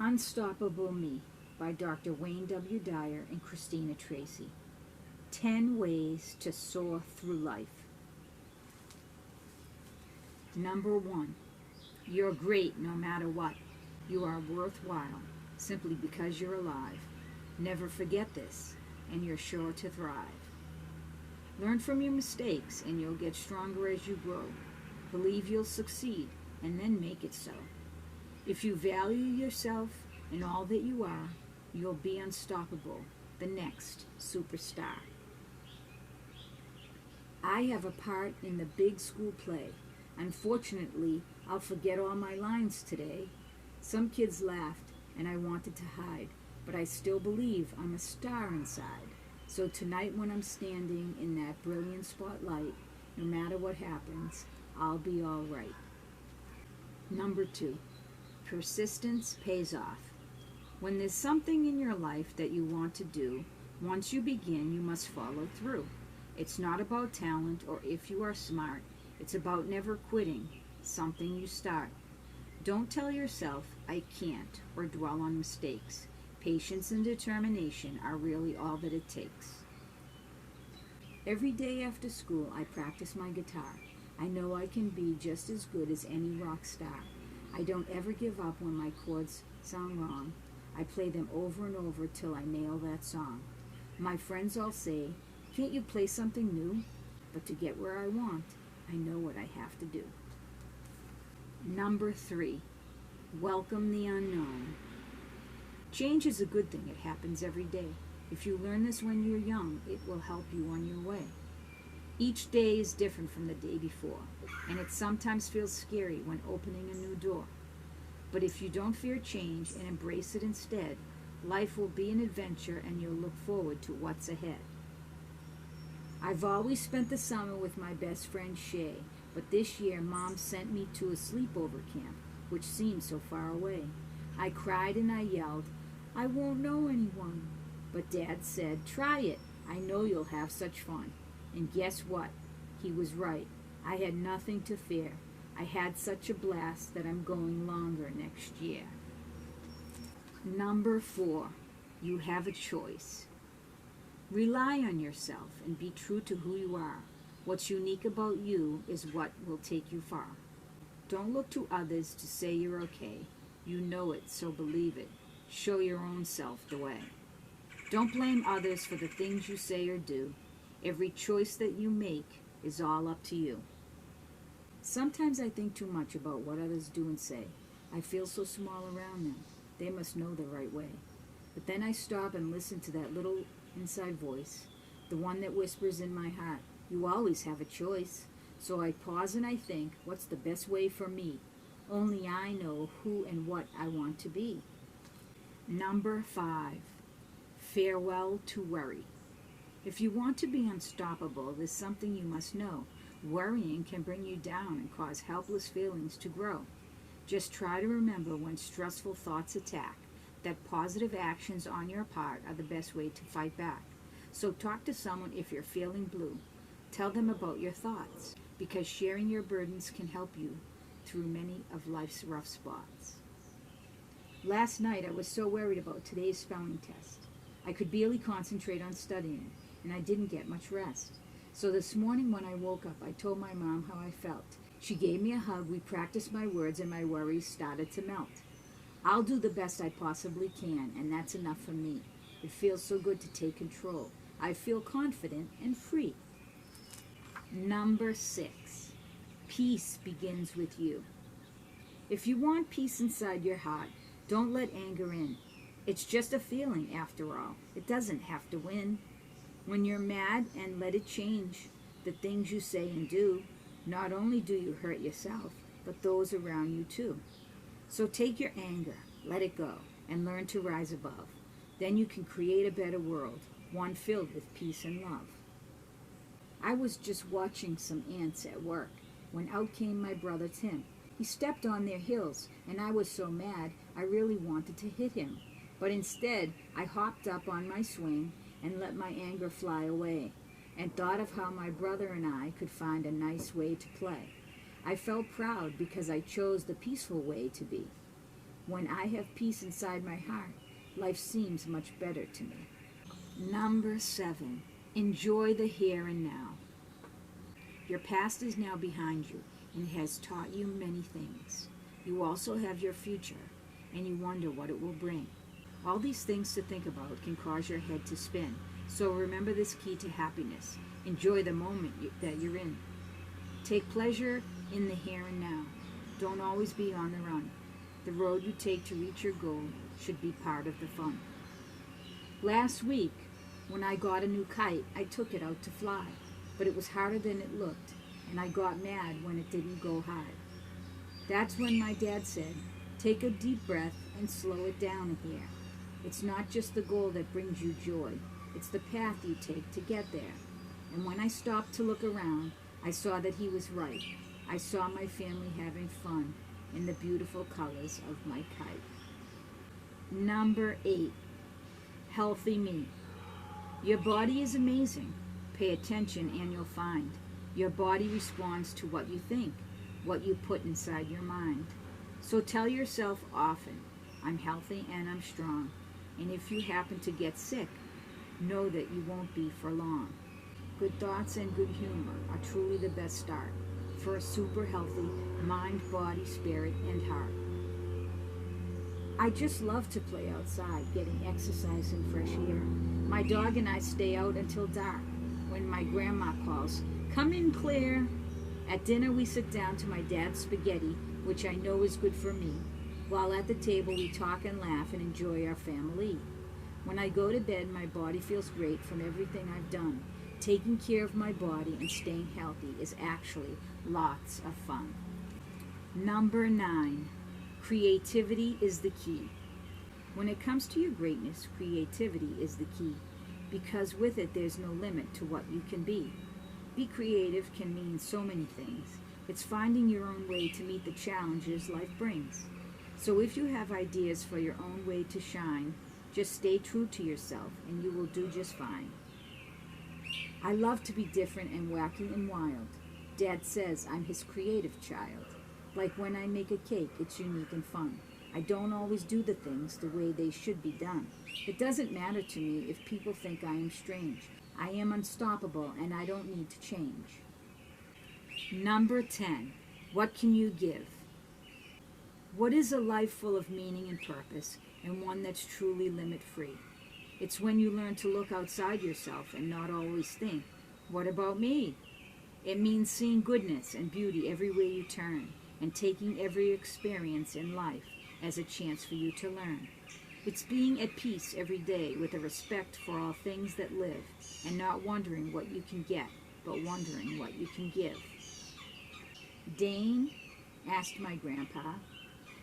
Unstoppable Me by Dr. Wayne W. Dyer and Christina Tracy. 10 Ways to Soar Through Life. Number 1. You're great no matter what. You are worthwhile simply because you're alive. Never forget this, and you're sure to thrive. Learn from your mistakes, and you'll get stronger as you grow. Believe you'll succeed, and then make it so. If you value yourself and all that you are, you'll be unstoppable, the next superstar. I have a part in the big school play. Unfortunately, I'll forget all my lines today. Some kids laughed, and I wanted to hide, but I still believe I'm a star inside. So tonight when I'm standing in that brilliant spotlight, no matter what happens, I'll be all right. Number 2. Persistence pays off. When there's something in your life that you want to do, once you begin, you must follow through. It's not about talent or if you are smart. It's about never quitting something you start. Don't tell yourself, I can't, or dwell on mistakes. Patience and determination are really all that it takes. Every day after school, I practice my guitar. I know I can be just as good as any rock star. I don't ever give up when my chords sound wrong. I play them over and over till I nail that song. My friends all say, can't you play something new? But to get where I want, I know what I have to do. Number 3. Welcome the unknown. Change is a good thing. It happens every day. If you learn this when you're young, it will help you on your way. Each day is different from the day before, and it sometimes feels scary when opening a new door. But if you don't fear change and embrace it instead, life will be an adventure and you'll look forward to what's ahead. I've always spent the summer with my best friend Shay, but this year Mom sent me to a sleepover camp, which seemed so far away. I cried and I yelled, I won't know anyone. But Dad said, try it. I know you'll have such fun. And guess what? He was right. I had nothing to fear. I had such a blast that I'm going longer next year. Number 4. You have a choice. Rely on yourself and be true to who you are. What's unique about you is what will take you far. Don't look to others to say you're okay. You know it, so believe it. Show your own self the way. Don't blame others for the things you say or do. Every choice that you make is all up to you. Sometimes I think too much about what others do and say. I feel so small around them. They must know the right way. But then I stop and listen to that little inside voice, the one that whispers in my heart, you always have a choice. So I pause and I think, what's the best way for me? Only I know who and what I want to be. Number 5. Farewell to worry. If you want to be unstoppable, there's something you must know. Worrying can bring you down and cause helpless feelings to grow. Just try to remember when stressful thoughts attack that positive actions on your part are the best way to fight back. So talk to someone if you're feeling blue. Tell them about your thoughts, because sharing your burdens can help you through many of life's rough spots. Last night I was so worried about today's spelling test. I could barely concentrate on studying, and I didn't get much rest. So this morning when I woke up, I told my mom how I felt. She gave me a hug, we practiced my words, and my worries started to melt. I'll do the best I possibly can, and that's enough for me. It feels so good to take control. I feel confident and free. Number 6. Peace begins with you. If you want peace inside your heart, don't let anger in. It's just a feeling after all. It doesn't have to win. When you're mad, and let it change the things you say and do, not only do you hurt yourself, but those around you too. So take your anger, let it go, and learn to rise above. Then you can create a better world, one filled with peace and love. I was just watching some ants at work when out came my brother Tim. He stepped on their heels, and I was so mad I really wanted to hit him. But instead, I hopped up on my swing and let my anger fly away, and thought of how my brother and I could find a nice way to play. I felt proud because I chose the peaceful way to be. When I have peace inside my heart, life seems much better to me. Number 7, enjoy the here and now. Your past is now behind you and has taught you many things. You also have your future, and you wonder what it will bring. All these things to think about can cause your head to spin. So remember this key to happiness. Enjoy the moment that you're in. Take pleasure in the here and now. Don't always be on the run. The road you take to reach your goal should be part of the fun. Last week, when I got a new kite, I took it out to fly, but it was harder than it looked, and I got mad when it didn't go high. That's when my dad said, take a deep breath and slow it down here. It's not just the goal that brings you joy, it's the path you take to get there. And when I stopped to look around, I saw that he was right. I saw my family having fun in the beautiful colors of my kite. Number 8, healthy me. Your body is amazing. Pay attention and you'll find. Your body responds to what you think, what you put inside your mind. So tell yourself often, I'm healthy and I'm strong. And if you happen to get sick, know that you won't be for long. Good thoughts and good humor are truly the best start for a super healthy mind, body, spirit, and heart. I just love to play outside, getting exercise and fresh air. My dog and I stay out until dark. When my grandma calls, come in, Claire. At dinner we sit down to my dad's spaghetti, which I know is good for me. While at the table we talk and laugh and enjoy our family. When I go to bed, my body feels great from everything I've done. Taking care of my body and staying healthy is actually lots of fun. Number 9, creativity is the key. When it comes to your greatness, creativity is the key, because with it there's no limit to what you can be. Be creative can mean so many things. It's finding your own way to meet the challenges life brings. So if you have ideas for your own way to shine, just stay true to yourself and you will do just fine. I love to be different and wacky and wild. Dad says I'm his creative child. Like when I make a cake, it's unique and fun. I don't always do the things the way they should be done. It doesn't matter to me if people think I am strange. I am unstoppable and I don't need to change. Number 10, what can you give? What is a life full of meaning and purpose, and one that's truly limit-free? It's when you learn to look outside yourself and not always think, what about me? It means seeing goodness and beauty everywhere you turn, and taking every experience in life as a chance for you to learn. It's being at peace every day with a respect for all things that live, and not wondering what you can get, but wondering what you can give. Dane, asked my grandpa,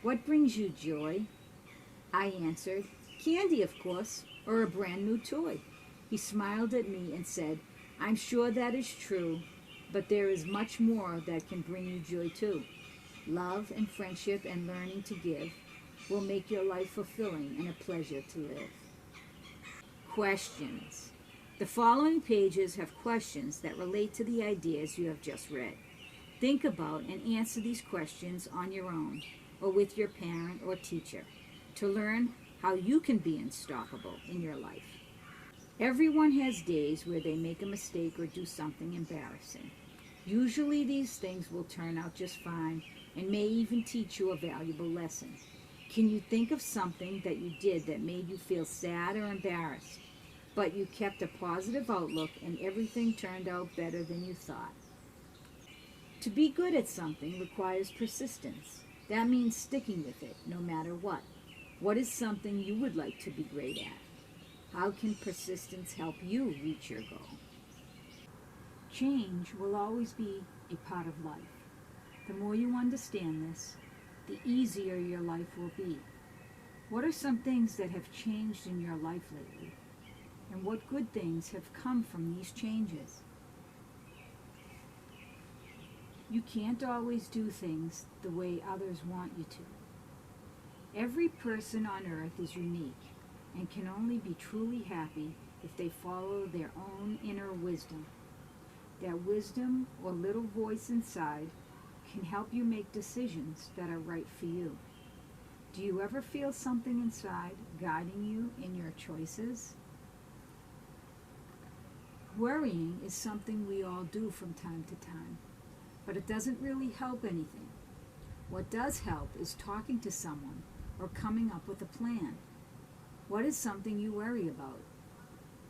what brings you joy? I answered, candy, of course, or a brand new toy. He smiled at me and said, I'm sure that is true, but there is much more that can bring you joy too. Love and friendship and learning to give will make your life fulfilling and a pleasure to live. Questions. The following pages have questions that relate to the ideas you have just read. Think about and answer these questions on your own or with your parent or teacher to learn how you can be unstoppable in your life. Everyone has days where they make a mistake or do something embarrassing. Usually these things will turn out just fine and may even teach you a valuable lesson. Can you think of something that you did that made you feel sad or embarrassed, but you kept a positive outlook and everything turned out better than you thought? To be good at something requires persistence. That means sticking with it no matter what. What is something you would like to be great at? How can persistence help you reach your goal? Change will always be a part of life. The more you understand this, the easier your life will be. What are some things that have changed in your life lately? And what good things have come from these changes? You can't always do things the way others want you to. Every person on earth is unique and can only be truly happy if they follow their own inner wisdom. That wisdom or little voice inside can help you make decisions that are right for you. Do you ever feel something inside guiding you in your choices? Worrying is something we all do from time to time, but it doesn't really help anything. What does help is talking to someone or coming up with a plan. What is something you worry about?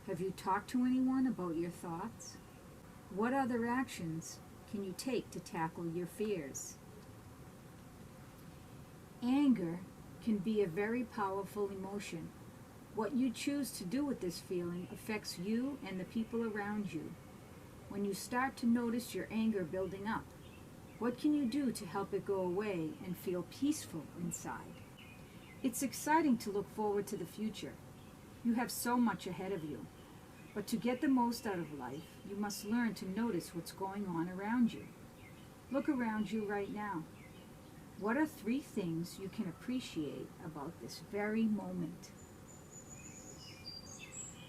Have you talked to anyone about your thoughts? What other actions can you take to tackle your fears? Anger can be a very powerful emotion. What you choose to do with this feeling affects you and the people around you. When you start to notice your anger building up, what can you do to help it go away and feel peaceful inside? It's exciting to look forward to the future. You have so much ahead of you. But to get the most out of life, you must learn to notice what's going on around you. Look around you right now. What are 3 things you can appreciate about this very moment?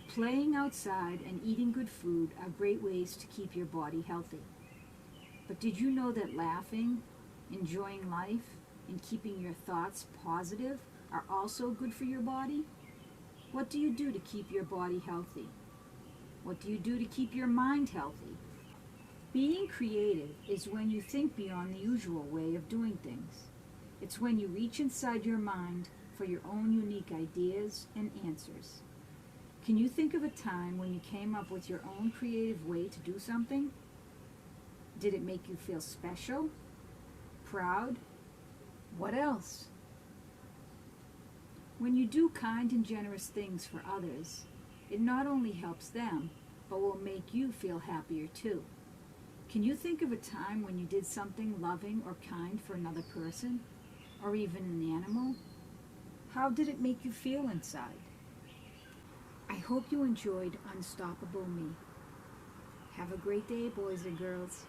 Playing outside and eating good food are great ways to keep your body healthy. But did you know that laughing, enjoying life, and keeping your thoughts positive are also good for your body? What do you do to keep your body healthy? What do you do to keep your mind healthy? Being creative is when you think beyond the usual way of doing things. It's when you reach inside your mind for your own unique ideas and answers. Can you think of a time when you came up with your own creative way to do something? Did it make you feel special? Proud? What else? When you do kind and generous things for others, it not only helps them, but will make you feel happier too. Can you think of a time when you did something loving or kind for another person, or even an animal? How did it make you feel inside? I hope you enjoyed Unstoppable Me. Have a great day, boys and girls.